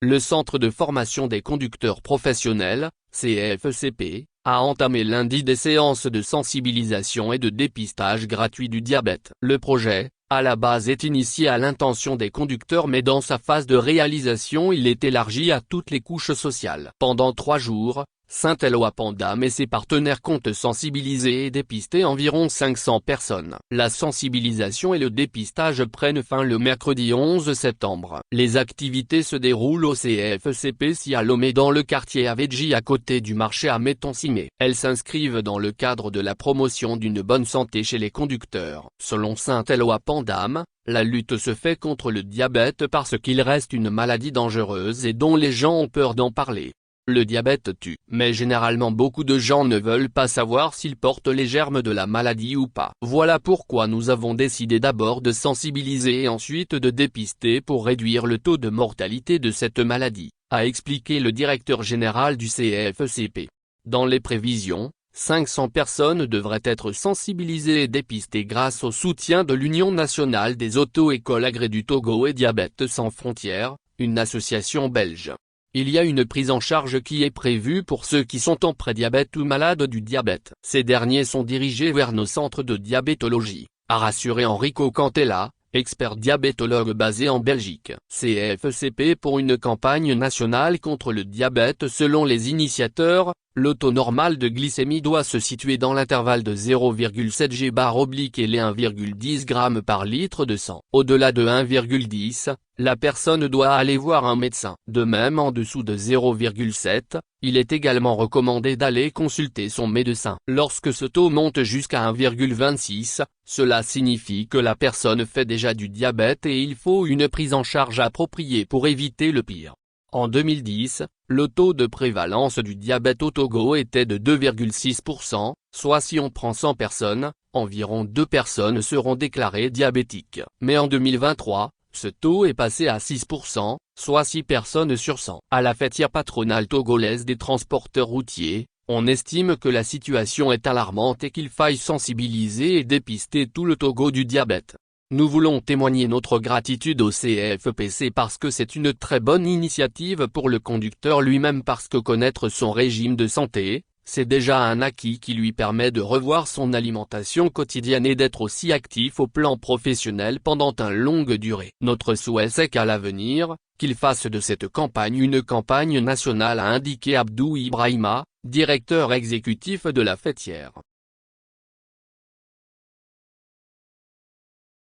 Le Centre de formation des conducteurs professionnels, CFCP, a entamé lundi des séances de sensibilisation et de dépistage gratuit du diabète. Le projet, à la base est initié à l'intention des conducteurs mais dans sa phase de réalisation il est élargi à toutes les couches sociales. Pendant 3 jours, Saint-Éloi-Pendam et ses partenaires comptent sensibiliser et dépister environ 500 personnes. La sensibilisation et le dépistage prennent fin le mercredi 11 septembre. Les activités se déroulent au CFCP Sialomé dans le quartier Avedji à côté du marché à Méton-Simé. Elles s'inscrivent dans le cadre de la promotion d'une bonne santé chez les conducteurs. Selon Saint-Éloi-Pendam, la lutte se fait contre le diabète parce qu'il reste une maladie dangereuse et dont les gens ont peur d'en parler. Le diabète tue, mais généralement beaucoup de gens ne veulent pas savoir s'ils portent les germes de la maladie ou pas. Voilà pourquoi nous avons décidé d'abord de sensibiliser et ensuite de dépister pour réduire le taux de mortalité de cette maladie, a expliqué le directeur général du CFCP. Dans les prévisions, 500 personnes devraient être sensibilisées et dépistées grâce au soutien de l'Union nationale des auto-écoles agréées du Togo et Diabète sans frontières, une association belge. Il y a une prise en charge qui est prévue pour ceux qui sont en prédiabète ou malades du diabète. Ces derniers sont dirigés vers nos centres de diabétologie, a rassuré Enrico Cantella, expert diabétologue basé en Belgique. CFCP pour une campagne nationale contre le diabète. Selon les initiateurs, le taux normal de glycémie doit se situer dans l'intervalle de 0,7 g/oblique et les 1,10 g par litre de sang. Au-delà de 1,10, la personne doit aller voir un médecin. De même en dessous de 0,7, il est également recommandé d'aller consulter son médecin. Lorsque ce taux monte jusqu'à 1,26, cela signifie que la personne fait déjà du diabète et il faut une prise en charge appropriée pour éviter le pire. En 2010, le taux de prévalence du diabète au Togo était de 2,6%, soit si on prend 100 personnes, environ 2 personnes seront déclarées diabétiques. Mais en 2023, ce taux est passé à 6%, soit 6 personnes sur 100. À la fêtière patronale togolaise des transporteurs routiers, on estime que la situation est alarmante et qu'il faille sensibiliser et dépister tout le Togo du diabète. Nous voulons témoigner notre gratitude au CFPC parce que c'est une très bonne initiative pour le conducteur lui-même parce que connaître son régime de santé, c'est déjà un acquis qui lui permet de revoir son alimentation quotidienne et d'être aussi actif au plan professionnel pendant une longue durée. Notre souhait c'est qu'à l'avenir, qu'il fasse de cette campagne une campagne nationale, a indiqué Abdou Ibrahima, directeur exécutif de la fêtière.